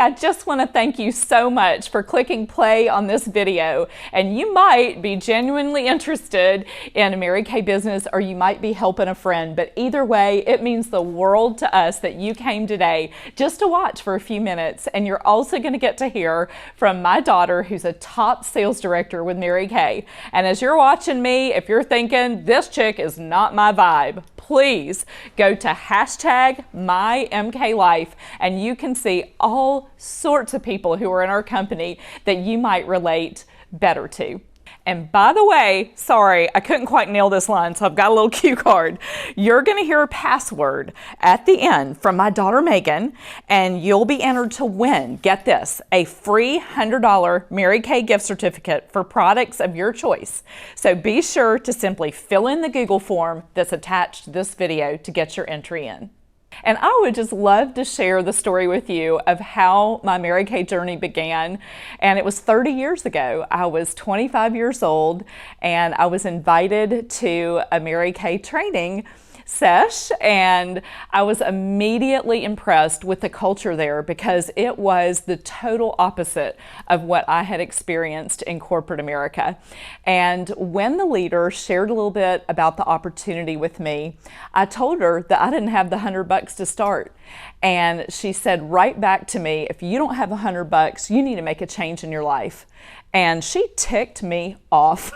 I just want to thank you so much for clicking play on this video. And you might be genuinely interested in a Mary Kay business, or you might be helping a friend. But either way, it means the world to us that you came today just to watch for a few minutes. And you're also going to get to hear from my daughter, who's a top sales director with Mary Kay. And as you're watching me, if you're thinking, this chick is not my vibe, please go to #MyMKLife and you can see all sorts of people who are in our company that you might relate better to. And by the way, sorry, I couldn't quite nail this line, so I've got a little cue card. You're going to hear a password at the end from my daughter Megan, and you'll be entered to win, get this, a free $100 Mary Kay gift certificate for products of your choice. So be sure to simply fill in the Google form that's attached to this video to get your entry in. And I would just love to share the story with you of how my Mary Kay journey began. And it was 30 years ago. I was 25 years old and I was invited to a Mary Kay training sesh, and I was immediately impressed with the culture there because it was the total opposite of what I had experienced in corporate America. And when the leader shared a little bit about the opportunity with me, I told her that I didn't have the $100 to start. And she said right back to me, if you don't have $100, you need to make a change in your life. And she ticked me off,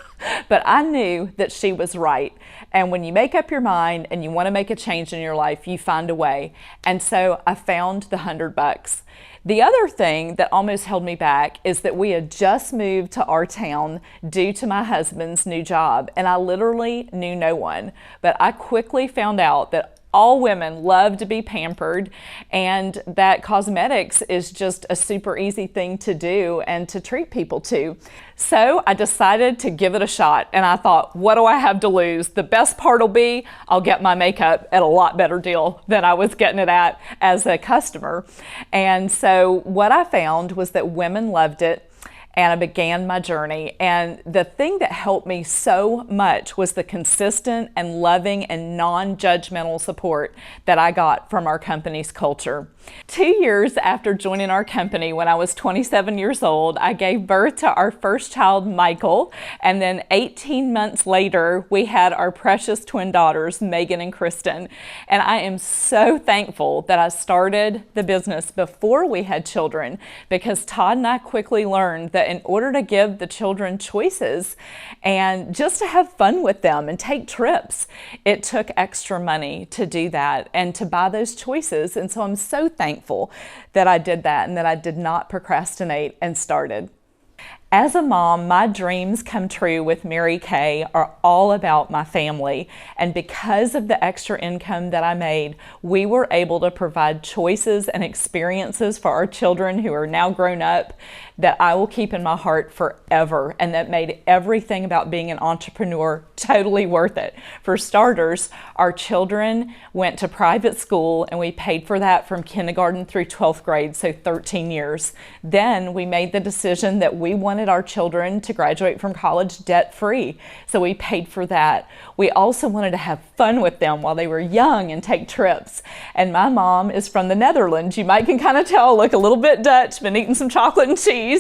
but I knew that she was right. And when you make up your mind and you want to make a change in your life, you find a way. And so I found the $100. The other thing that almost held me back is that we had just moved to our town due to my husband's new job, and I literally knew no one. But I quickly found out that all women love to be pampered, and that cosmetics is just a super easy thing to do and to treat people to. So I decided to give it a shot, and I thought, what do I have to lose? The best part will be I'll get my makeup at a lot better deal than I was getting it at as a customer. And so what I found was that women loved it. And I began my journey. And the thing that helped me so much was the consistent and loving and non-judgmental support that I got from our company's culture. 2 years after joining our company, when I was 27 years old, I gave birth to our first child, Michael. And then 18 months later, we had our precious twin daughters, Megan and Kristen. And I am so thankful that I started the business before we had children, because Todd and I quickly learned that in order to give the children choices and just to have fun with them and take trips, it took extra money to do that and to buy those choices. And so I'm so thankful that I did that and that I did not procrastinate and started. As a mom, my dreams come true with Mary Kay are all about my family. And because of the extra income that I made, we were able to provide choices and experiences for our children who are now grown up that I will keep in my heart forever, and that made everything about being an entrepreneur totally worth it. For starters, our children went to private school and we paid for that from kindergarten through 12th grade, so 13 years. Then we made the decision that we wanted our children to graduate from college debt-free, so we paid for that. We also wanted to have fun with them while they were young and take trips. And my mom is from the Netherlands. You might can kind of tell, look a little bit Dutch, been eating some chocolate and cheese.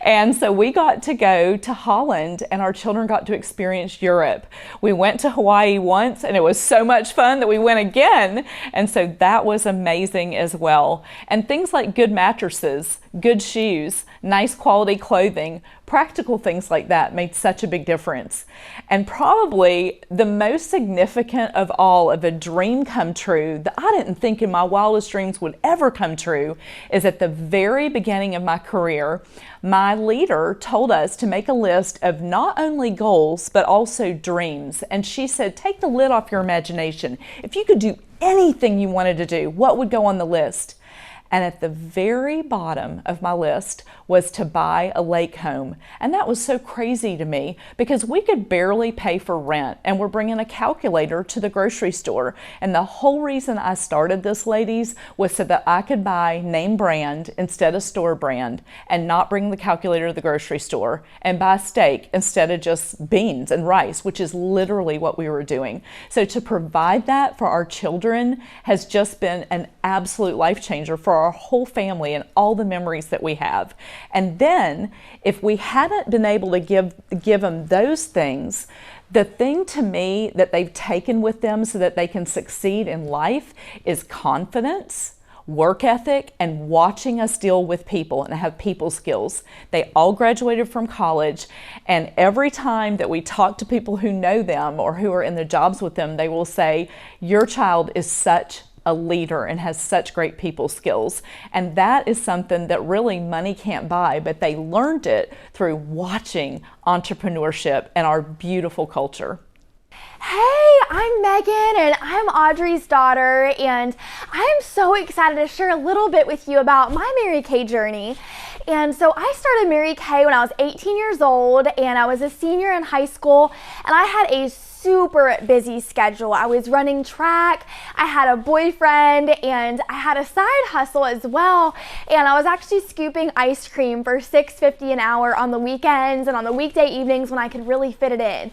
And so we got to go to Holland and our children got to experience Europe. We went to Hawaii once and it was so much fun that we went again. And so that was amazing as well. And things like good mattresses, good shoes, nice quality clothing, practical things like that made such a big difference. And probably the most significant of all of a dream come true that I didn't think in my wildest dreams would ever come true is at the very beginning of my career, my leader told us to make a list of not only goals, but also dreams. And she said, take the lid off your imagination. If you could do anything you wanted to do, what would go on the list? And at the very bottom of my list was to buy a lake home. And that was so crazy to me because we could barely pay for rent and we're bringing a calculator to the grocery store. And the whole reason I started this, ladies, was so that I could buy name brand instead of store brand and not bring the calculator to the grocery store and buy steak instead of just beans and rice, which is literally what we were doing. So to provide that for our children has just been an absolute life changer for our whole family and all the memories that we have. And then if we hadn't been able to give them those things, the thing to me that they've taken with them so that they can succeed in life is confidence, work ethic, and watching us deal with people and have people skills. They all graduated from college, and every time that we talk to people who know them or who are in the jobs with them, they will say, your child is such a leader and has such great people skills. And that is something that really money can't buy, but they learned it through watching entrepreneurship and our beautiful culture. Hey, I'm Megan and I'm Audrey's daughter, and I'm so excited to share a little bit with you about my Mary Kay journey. And so I started Mary Kay when I was 18 years old, and I was a senior in high school, and I had a super busy schedule. I was running track, I had a boyfriend, and I had a side hustle as well. And I was actually scooping ice cream for $6.50 an hour on the weekends and on the weekday evenings when I could really fit it in.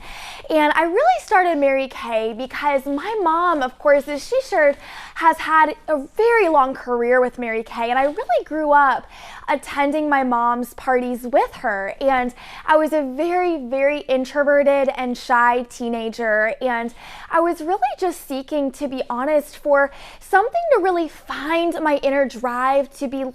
And I really started Mary Kay because my mom, of course, as she shared, has had a very long career with Mary Kay, and I really grew up attending my mom's parties with her. And I was a very, very introverted and shy teenager, and I was really just seeking, to be honest, for something to really find my inner drive to be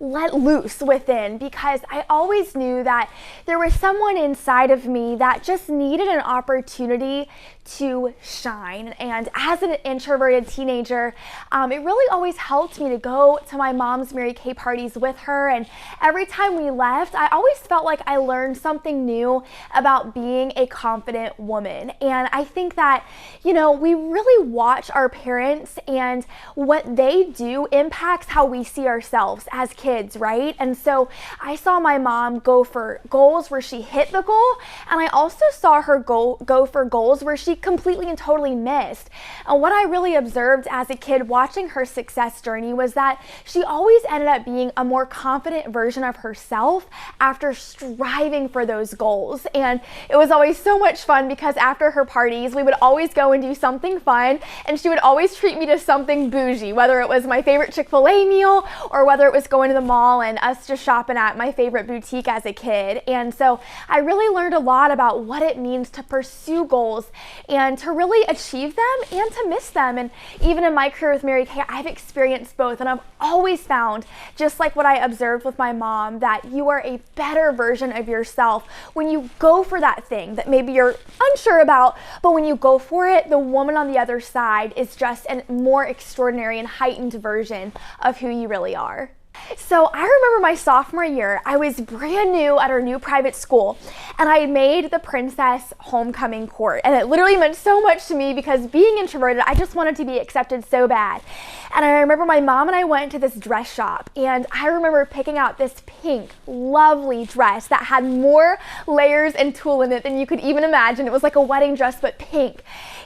let loose within, because I always knew that there was someone inside of me that just needed an opportunity to shine. And as an introverted teenager, it really always helped me to go to my mom's Mary Kay parties with her, and every time we left, I always felt like I learned something new about being a confident woman. And I think that, we really watch our parents, and what they do impacts how we see ourselves as kids, right? And so I saw my mom go for goals where she hit the goal, and I also saw her go for goals where she completely and totally missed. And what I really observed as a kid watching her success journey was that she always ended up being a more confident version of herself after striving for those goals. And it was always so much fun because after her parties, we would always go and do something fun, and she would always treat me to something bougie, whether it was my favorite Chick-fil-A meal or whether it was going to the mall and us just shopping at my favorite boutique as a kid. And so I really learned a lot about what it means to pursue goals and to really achieve them and to miss them. And even in my career with Mary Kay, I've experienced both, and I've always found, just like what I observed with my mom, that you are a better version of yourself when you go for that thing that maybe you're unsure about, but when you go for it, the woman on the other side is just a more extraordinary and heightened version of who you really are. So I remember my sophomore year, I was brand new at our new private school, and I made the Princess Homecoming Court, and it literally meant so much to me because being introverted, I just wanted to be accepted so bad. And I remember my mom and I went to this dress shop, and I remember picking out this pink, lovely dress that had more layers and tulle in it than you could even imagine. It was like a wedding dress, but pink.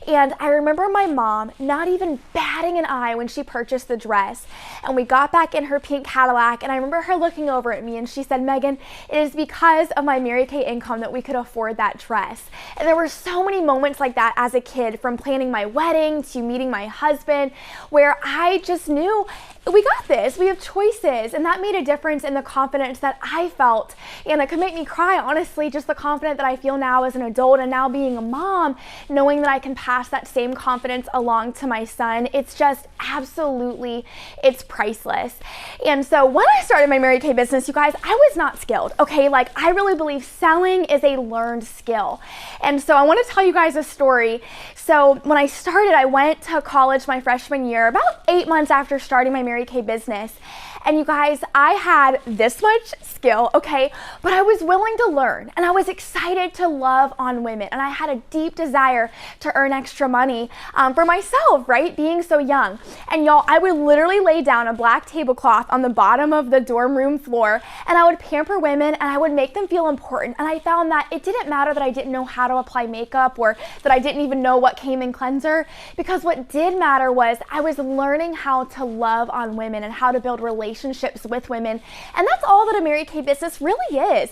And I remember my mom not even batting an eye when she purchased the dress. And we got back in her pink Cadillac, and I remember her looking over at me and she said, "Megan, it is because of my Mary Kay income that we could afford that dress." And there were so many moments like that as a kid, from planning my wedding to meeting my husband, where I just knew we got this, we have choices. And that made a difference in the confidence that I felt. And it could make me cry, honestly, just the confidence that I feel now as an adult and now being a mom, knowing that I can pass that same confidence along to my son. It's just absolutely, it's priceless. And so when I started my Mary Kay business, you guys, I was not skilled, okay? Like, I really believe selling is a learned skill. And so I want to tell you guys a story. So when I started, I went to college my freshman year, about 8 months after starting my Mary Kay business. And you guys, I had this much skill, okay, but I was willing to learn, and I was excited to love on women, and I had a deep desire to earn extra money for myself, right, being so young. And y'all, I would literally lay down a black tablecloth on the bottom of the dorm room floor, and I would pamper women, and I would make them feel important. And I found that it didn't matter that I didn't know how to apply makeup or that I didn't even know what came in cleanser, because what did matter was I was learning how to love on women and how to build relationships relationships with women. And that's all that a Mary Kay business really is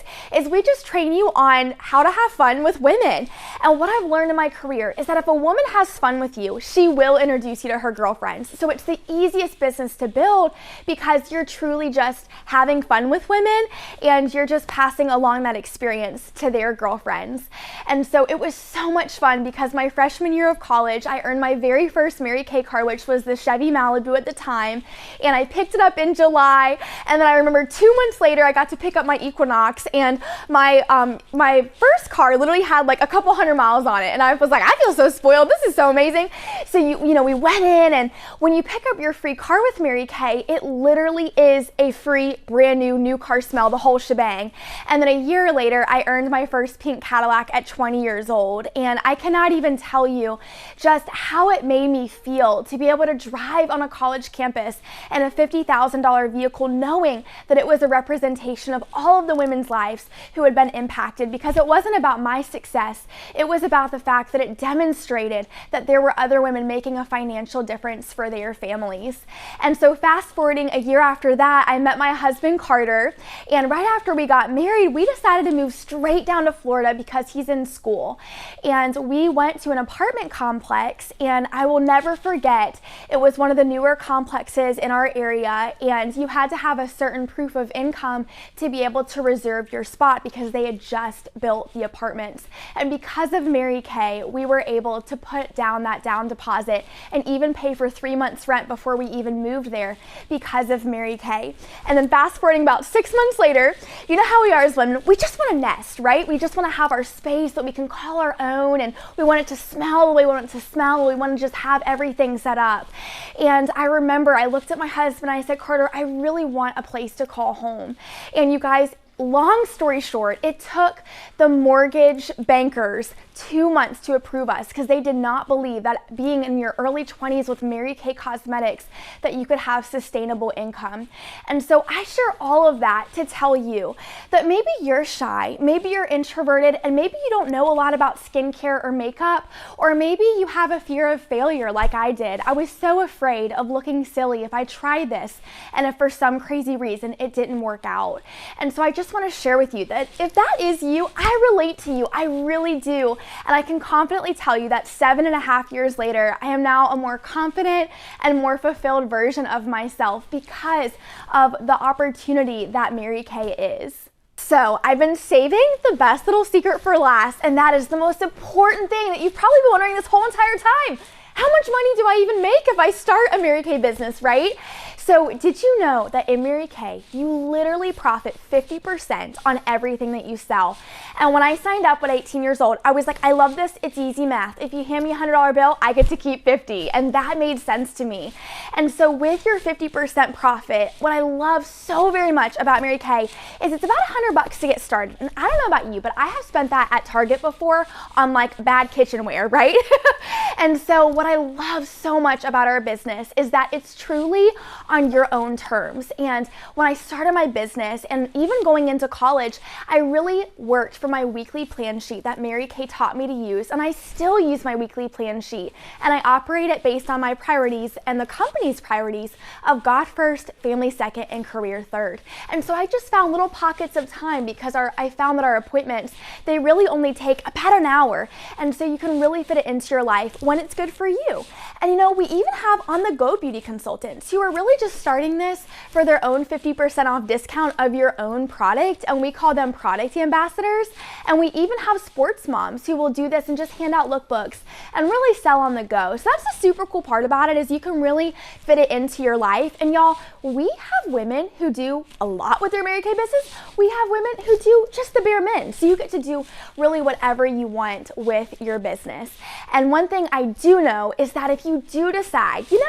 we just train you on how to have fun with women. And what I've learned in my career is that if a woman has fun with you, she will introduce you to her girlfriends. So it's the easiest business to build because you're truly just having fun with women and you're just passing along that experience to their girlfriends. And so it was so much fun because my freshman year of college, I earned my very first Mary Kay car, which was the Chevy Malibu at the time. And I picked it up in July. And then I remember 2 months later, I got to pick up my Equinox, and my first car literally had like a couple hundred miles on it. And I was like, I feel so spoiled. This is so amazing. So you know, we went in, and when you pick up your free car with Mary Kay, it literally is a free brand new car smell, the whole shebang. And then a year later, I earned my first pink Cadillac at 20 years old. And I cannot even tell you just how it made me feel to be able to drive on a college campus in a $50,000 vehicle, knowing that it was a representation of all of the women's lives who had been impacted, because it wasn't about my success. It was about the fact that it demonstrated that there were other women making a financial difference for their families. And so fast forwarding a year after that, I met my husband Carter, and right after we got married, we decided to move straight down to Florida because he's in school. And we went to an apartment complex, and I will never forget, it was one of the newer complexes in our area, and you had to have a certain proof of income to be able to reserve your spot because they had just built the apartments. And because of Mary Kay, we were able to put down that down deposit and even pay for 3 months rent before we even moved there because of Mary Kay. And then fast forwarding about 6 months later, you know how we are as women, we just want to nest, right? We just want to have our space that we can call our own, and we want it to smell the way we want it to smell. We want to just have everything set up. And I remember I looked at my husband, I said, Carter, I really want a place to call home. And you guys, long story short, it took the mortgage bankers 2 months to approve us because they did not believe that being in your early 20s with Mary Kay Cosmetics that you could have sustainable income. And so I share all of that to tell you that maybe you're shy, maybe you're introverted, and maybe you don't know a lot about skincare or makeup, or maybe you have a fear of failure like I did. I was so afraid of looking silly if I tried this and if for some crazy reason it didn't work out. And so I just want to share with you that if that is you, I relate to you. I really do. And I can confidently tell you that 7.5 years later, I am now a more confident and more fulfilled version of myself because of the opportunity that Mary Kay is. So I've been saving the best little secret for last, and that is the most important thing that you've probably been wondering this whole entire time. How much money do I even make if I start a Mary Kay business, right? So did you know that in Mary Kay, you literally profit 50% on everything that you sell? And when I signed up at 18 years old, I was like, I love this, it's easy math. If you hand me a $100 bill, I get to keep 50. And that made sense to me. And so with your 50% profit, what I love so very much about Mary Kay is it's about $100 to get started. And I don't know about you, but I have spent that at Target before on like bad kitchenware, right? And so what I love so much about our business is that it's truly on your own terms. And when I started my business and even going into college, I really worked for my weekly plan sheet that Mary Kay taught me to use, and I still use my weekly plan sheet, and I operate it based on my priorities and the company's priorities of God first, family second, and career third. And so I just found little pockets of time because I found that our appointments, they really only take about an hour, and so you can really fit it into your life when it's good for you. And you know, we even have on-the-go beauty consultants who are really just starting this for their own 50% off discount of your own product, and we call them product ambassadors. And we even have sports moms who will do this and just hand out lookbooks and really sell on the go. So that's the super cool part about it, is you can really fit it into your life. And y'all, we have women who do a lot with their Mary Kay business. We have women who do just the bare minimum. So you get to do really whatever you want with your business. And one thing I do know is that if you do decide, you know,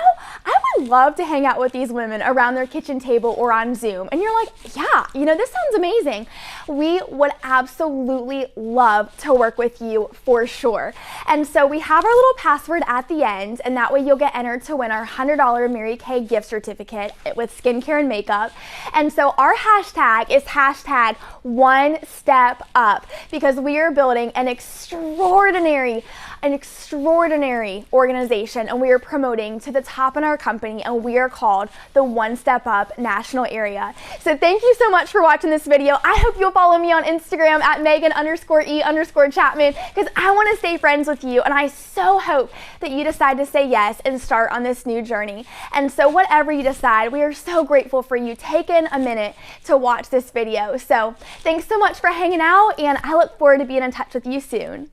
I would love to hang out with these women around their kitchen table or on Zoom, and you're like, yeah, you know, this sounds amazing, we would absolutely love to work with you for sure. And so we have our little password at the end, and that way you'll get entered to win our $100 Mary Kay gift certificate with skincare and makeup. And so our hashtag is hashtag one step up, because we are building an extraordinary an extraordinary organization, and we are promoting to the top in our company, and we are called the One Step Up National Area. So thank you so much for watching this video. I hope you'll follow me on Instagram at Megan_E_Chapman, because I want to stay friends with you, and I so hope that you decide to say yes and start on this new journey. And so whatever you decide, we are so grateful for you taking a minute to watch this video. So thanks so much for hanging out, and I look forward to being in touch with you soon.